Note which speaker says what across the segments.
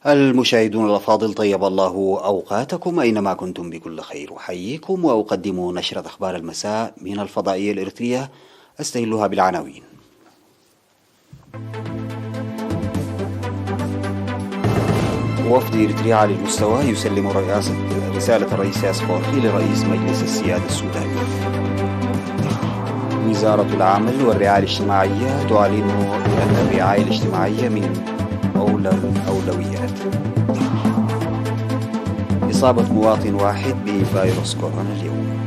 Speaker 1: المشاهدون الأفاضل، طيب الله أوقاتكم أينما كنتم بكل خير. أحييكم وأقدم نشرة أخبار المساء من الفضائية الإريترية، أستهلها بالعناوين. وفد إريتريا على المستوى يسلم رسالة الرئيس إسياس أفورقي لرئيس مجلس السيادة السوداني. وزارة العمل والرعاية الاجتماعية تعلن أن الرعاية الاجتماعية من أولى الأولويات. إصابة مواطن واحد بفيروس كورونا اليوم.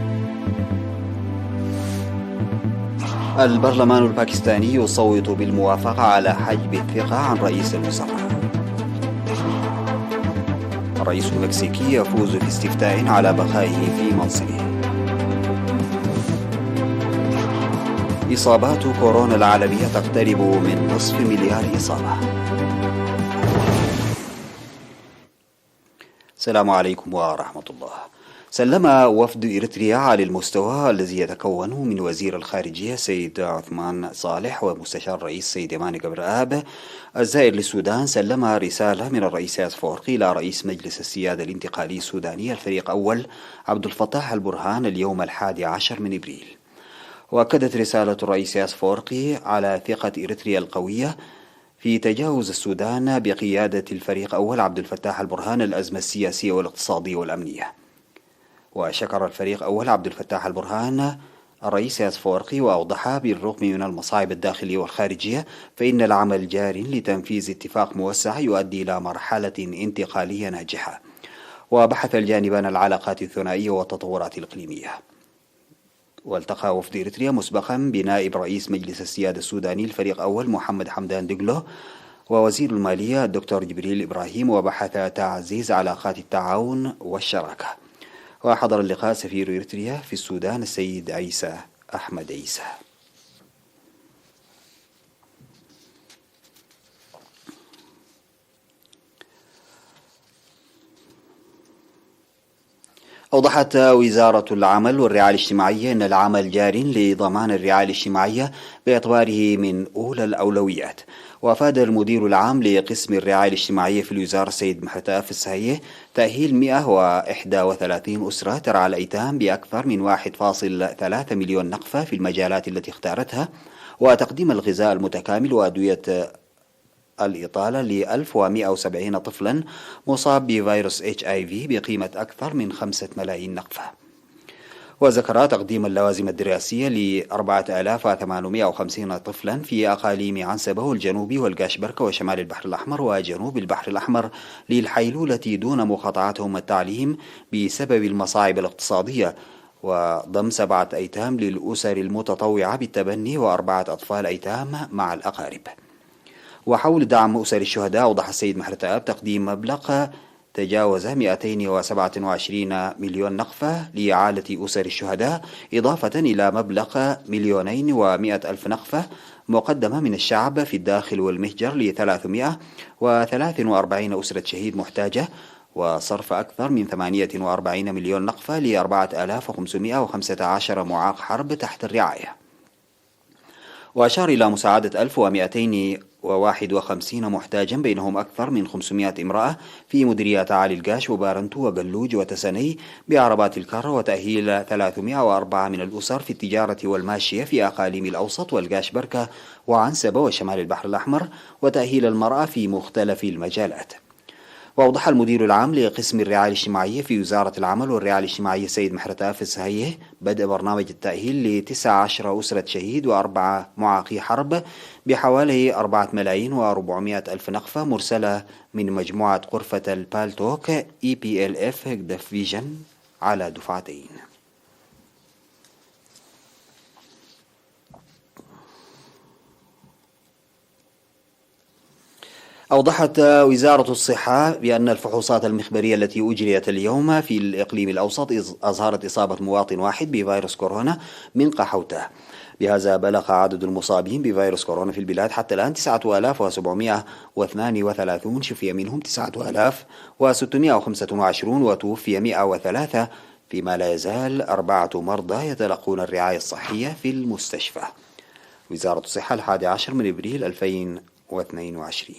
Speaker 1: البرلمان الباكستاني يصوت بالموافقة على حجب الثقة عن رئيس الوزراء. الرئيس المكسيكي يفوز في استفتاء على بقائه في منصبه. إصابات كورونا العالمية تقترب من نصف مليار إصابة. السلام عليكم ورحمة الله. سلم وفد إريتريا على المستوى الذي يتكون من وزير الخارجية سيد عثمان صالح ومستشار الرئيس سيد يماني قبر آب الزائر للسودان، سلم رسالة من الرئيس إسياس أفورقي إلى رئيس مجلس السيادة الانتقالي السوداني الفريق أول عبد الفتاح البرهان اليوم 11 من إبريل. وأكدت رسالة الرئيس إسياس أفورقي على ثقة إريتريا القوية في تجاوز السودان بقيادة الفريق أول عبد الفتاح البرهان الأزمة السياسية والاقتصادية والأمنية. وشكر الفريق أول عبد الفتاح البرهان الرئيس إسياس أفورقي، وأوضح بالرغم من المصاعب الداخلية والخارجية فإن العمل جار لتنفيذ اتفاق موسع يؤدي إلى مرحلة انتقالية ناجحة. وبحث الجانبان العلاقات الثنائية والتطورات الإقليمية. والتقى وفد إريتريا مسبقا بنائب رئيس مجلس السيادة السوداني الفريق أول محمد حمدان دقلو ووزير المالية الدكتور جبريل إبراهيم، وبحث تعزيز علاقات التعاون والشراكة. وحضر اللقاء سفير إريتريا في السودان السيد عيسى أحمد عيسى. أوضحت وزارة العمل والرعاية الاجتماعية أن العمل جار لضمان الرعاية الاجتماعية باعتباره من أولى الأولويات. وأفاد المدير العام لقسم الرعاية الاجتماعية في الوزارة السيد محرتاف السهية تأهيل 131 أسرة ترعى الأيتام بأكثر من 1.3 مليون نقفة في المجالات التي اختارتها، وتقديم الغذاء المتكامل وأدوية الإطالة ل 1170 طفلا مصاب بفيروس HIV بقيمة أكثر من 5 ملايين نقفة. وذكر تقديم اللوازم الدراسية ل 4850 طفلا في أقاليم عنسبة والجنوب والقاشبركة وشمال البحر الأحمر وجنوب البحر الأحمر للحيلولة دون مقاطعتهم التعليم بسبب المصاعب الاقتصادية، وضم 7 أيتام للأسر المتطوعة بالتبني و4 أطفال أيتام مع الأقارب. وحول دعم أسر الشهداء، أوضح السيد محرتاف تقديم مبلغ تجاوز 227 مليون نقفة لإعالة أسر الشهداء، إضافة إلى مبلغ 2,100,000 نقفة مقدمة من الشعب في الداخل والمهجر ل 343 أسرة شهيد محتاجة، وصرف أكثر من 48 مليون نقفة ل 4515 معاق حرب تحت الرعاية. وأشار إلى مساعدة 1251 محتاجا بينهم أكثر من 500 امرأة في مديريات عالي القاش وبارنتو وقلوج وتسني بعربات الكرة، وتأهيل 304 من الأسر في التجارة والماشية في أقاليم الأوسط والقاش بركة وعنسبة وشمال البحر الأحمر، وتأهيل المرأة في مختلف المجالات. وأوضح المدير العام لقسم الرعاية الاجتماعية في وزارة العمل والرعاية الاجتماعية سيد محرتاف السهية بدء برنامج التأهيل ل19 أسرة شهيد و4 معاقي حرب بحوالي 4,400,000 نقفة مرسلة من مجموعة غرفة البالتوك EPLF دفيجن على دفعتين. أوضحت وزارة الصحة بأن الفحوصات المخبرية التي أجريت اليوم في الإقليم الأوسط أظهرت إصابة مواطن واحد بفيروس كورونا من قحوته. بهذا بلغ عدد المصابين بفيروس كورونا في البلاد حتى الآن 9732، شفي منهم 9625 وتوفي 103، فيما لا يزال 4 مرضى يتلقون الرعاية الصحية في المستشفى. وزارة الصحة 11 من إبريل 2022.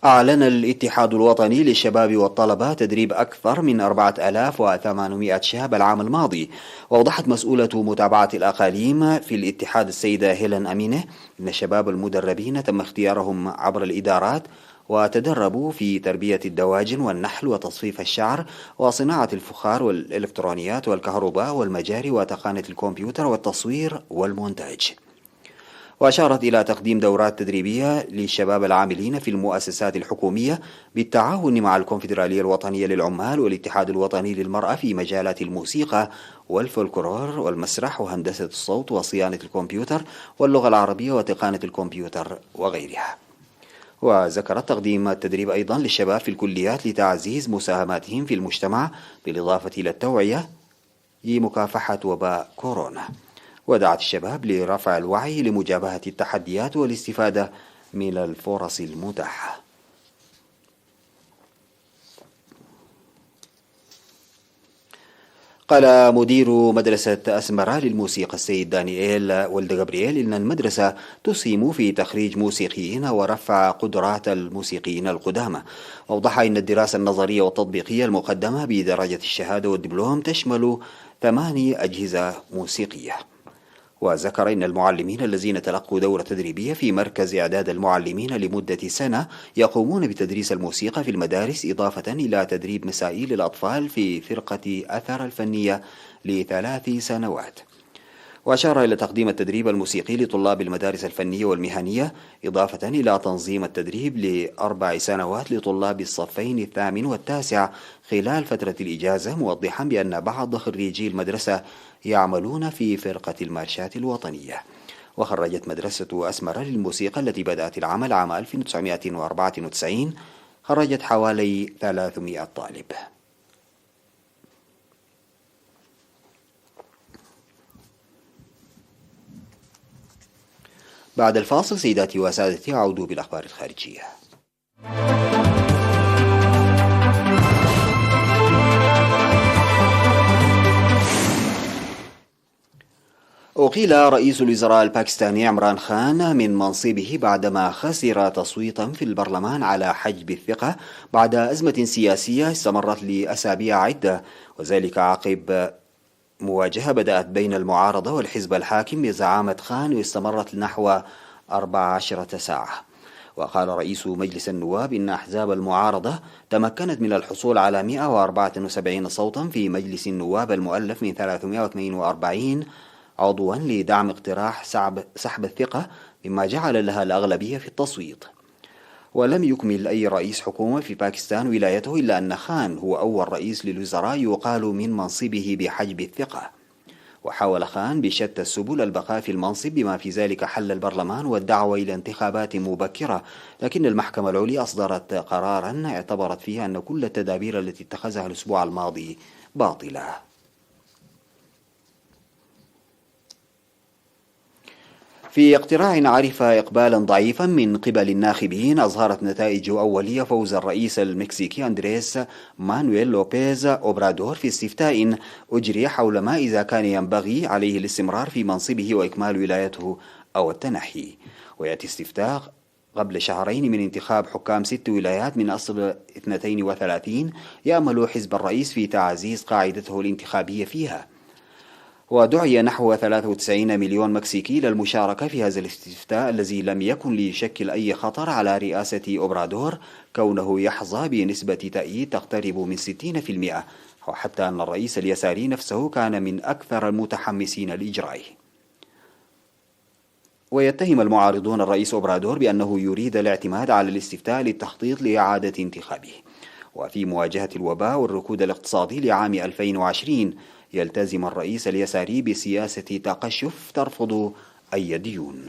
Speaker 1: أعلن الاتحاد الوطني للشباب والطلبة تدريب أكثر من 4800 شاب العام الماضي. وأوضحت مسؤولة متابعة الأقاليم في الاتحاد السيدة هيلين أمينة أن الشباب المدربين تم اختيارهم عبر الإدارات، وتدربوا في تربية الدواجن والنحل وتصفيف الشعر وصناعة الفخار والإلكترونيات والكهرباء والمجاري وتقنية الكمبيوتر والتصوير والمونتاج. وأشارت إلى تقديم دورات تدريبية للشباب العاملين في المؤسسات الحكومية بالتعاون مع الكونفدرالية الوطنية للعمال والاتحاد الوطني للمرأة في مجالات الموسيقى والفولكلور والمسرح وهندسة الصوت وصيانة الكمبيوتر واللغة العربية وتقنية الكمبيوتر وغيرها. وذكرت تقديم التدريب أيضا للشباب في الكليات لتعزيز مساهماتهم في المجتمع بالإضافة إلى التوعية لمكافحة وباء كورونا. ودعت الشباب لرفع الوعي لمجابهة التحديات والاستفادة من الفرص المتاحة. قال مدير مدرسة أسمرة للموسيقى السيد دانييل ولد غبرييل إن المدرسة تسهم في تخريج موسيقيين ورفع قدرات الموسيقيين القدامى. وأوضح أن الدراسة النظرية والتطبيقية المقدمة بدرجة الشهادة والدبلوم تشمل 8 أجهزة موسيقية. وذكر أن المعلمين الذين تلقوا دورة تدريبية في مركز إعداد المعلمين لمدة سنة يقومون بتدريس الموسيقى في المدارس، إضافة إلى تدريب مسائي للأطفال في فرقة أثر الفنية ل3 سنوات. وأشار إلى تقديم التدريب الموسيقي لطلاب المدارس الفنية والمهنية، إضافة إلى تنظيم التدريب ل4 سنوات لطلاب الصفين 8 و9 خلال فترة الإجازة، موضحا بأن بعض خريجي المدرسة يعملون في فرقة المارشات الوطنية. وخرجت مدرسة أسمرة للموسيقى التي بدأت العمل عام 1994 خرجت حوالي 300 طالب. بعد الفاصل سيداتي وسادتي أعود بالأخبار الخارجية. أقيل رئيس الوزراء الباكستاني عمران خان من منصبه بعدما خسر تصويتا في البرلمان على حجب الثقة بعد أزمة سياسية استمرت لأسابيع عدة، وذلك عقب مواجهة بدأت بين المعارضة والحزب الحاكم بزعامة خان واستمرت نحو 14 ساعة. وقال رئيس مجلس النواب إن أحزاب المعارضة تمكنت من الحصول على 174 صوتا في مجلس النواب المؤلف من 342 عضوا لدعم اقتراح سحب الثقة، مما جعل لها الأغلبية في التصويت. ولم يكمل أي رئيس حكومة في باكستان ولايته إلا أن خان هو أول رئيس للوزراء يقال من منصبه بحجب الثقة. وحاول خان بشتى السبل البقاء في المنصب بما في ذلك حل البرلمان والدعوة إلى انتخابات مبكرة، لكن المحكمة العليا أصدرت قرارا اعتبرت فيه أن كل التدابير التي اتخذها الأسبوع الماضي باطلة. في اقتراع عرف إقبالا ضعيفا من قبل الناخبين، أظهرت نتائج أولية فوز الرئيس المكسيكي أندريس مانويل لوبيز أوبرادور في استفتاء أجري حول ما إذا كان ينبغي عليه الاستمرار في منصبه وإكمال ولايته أو التنحي. ويأتي استفتاء قبل شهرين من انتخاب حكام 6 ولايات من أصل 32 يأمل حزب الرئيس في تعزيز قاعدته الانتخابية فيها. ودعي نحو 93 مليون مكسيكي للمشاركة في هذا الاستفتاء الذي لم يكن ليشكل أي خطر على رئاسة أوبرادور، كونه يحظى بنسبة تأييد تقترب من 60%، وحتى أن الرئيس اليساري نفسه كان من أكثر المتحمسين لإجرائه. ويتهم المعارضون الرئيس أوبرادور بأنه يريد الاعتماد على الاستفتاء للتخطيط لإعادة انتخابه. وفي مواجهة الوباء والركود الاقتصادي لعام 2020 يلتزم الرئيس اليساري بسياسة تقشف ترفض أي ديون.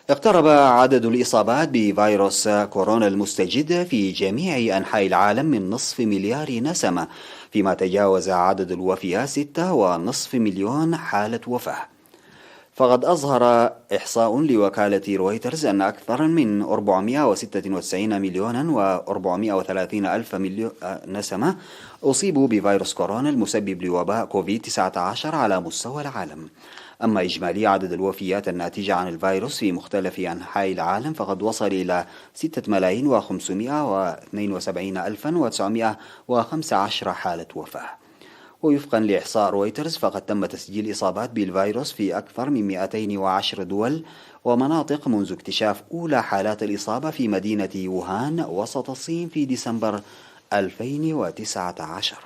Speaker 1: اقترب عدد الإصابات بفيروس كورونا المستجد في جميع أنحاء العالم من 500,000,000 نسمة، فيما تجاوز عدد الوفيات 6.5 مليون حالة وفاة. فقد أظهر إحصاء لوكالة رويترز أن أكثر من 496 مليونا و430 ألف نسمة أصيبوا بفيروس كورونا المسبب لوباء كوفيد-19 على مستوى العالم. أما إجمالي عدد الوفيات الناتجة عن الفيروس في مختلف أنحاء العالم فقد وصل إلى 6,572,915 حالة وفاة. ووفقا لإحصاء رويترز فقد تم تسجيل إصابات بالفيروس في أكثر من 210 دول ومناطق منذ اكتشاف أولى حالات الإصابة في مدينة ووهان وسط الصين في ديسمبر 2019.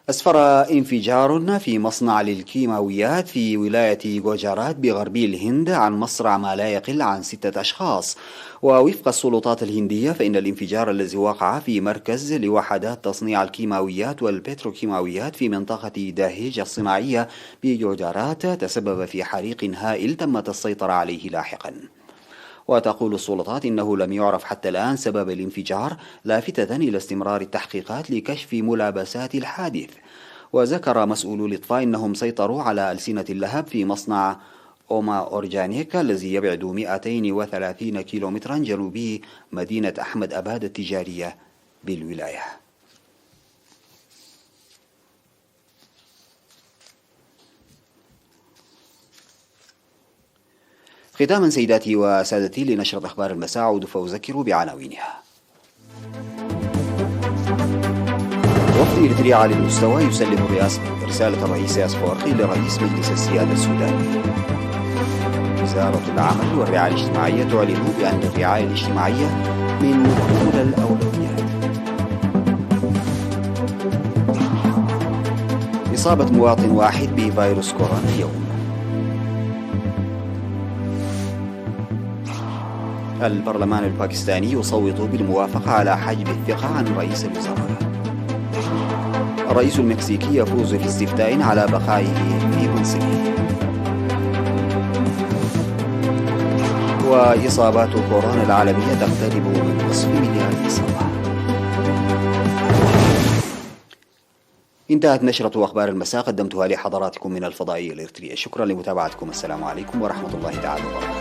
Speaker 1: أسفر انفجار في مصنع للكيماويات في ولاية جوجارات بغربي الهند عن مصرع ما لا يقل عن 6 أشخاص. ووفق السلطات الهندية فإن الانفجار الذي وقع في مركز لوحدات تصنيع الكيماويات والبتروكيماويات في منطقة داهيج الصناعية بجوجارات تسبب في حريق هائل تمت السيطرة عليه لاحقا. وتقول السلطات إنه لم يعرف حتى الآن سبب الانفجار، لافتة إلى استمرار التحقيقات لكشف ملابسات الحادث. وذكر مسؤولو الإطفاء أنهم سيطروا على ألسنة اللهب في مصنع أوما أورجانيك الذي يبعد 230 كيلومترا جنوبي مدينة أحمد أباد التجارية بالولاية. ختاما سيداتي وسادتي لنشرة أخبار المساء أعود فأذكر بعناوينها. وفد إريتريا على المستوى يسلم رسالة الرئيس أفورقي لرئيس مجلس السيادة السوداني. وزارة العمل والرعاية الاجتماعية تعلن بأن الرعاية الاجتماعية من أولى الأولويات. إصابة مواطن واحد بفيروس كورونا يوم. البرلمان الباكستاني يصوت بالموافقة على حجب الثقة عن رئيس الوزراء. الرئيس المكسيكي يفوز في استفتاء على بقائه في منصبه. وإصابات كورونا العالمية تقترب من نصف مليار إصابة. انتهت نشرة أخبار المساء قدمتها لحضراتكم من الفضائية الإريترية. شكرا لمتابعتكم. السلام عليكم ورحمة الله تعالى وبركاته.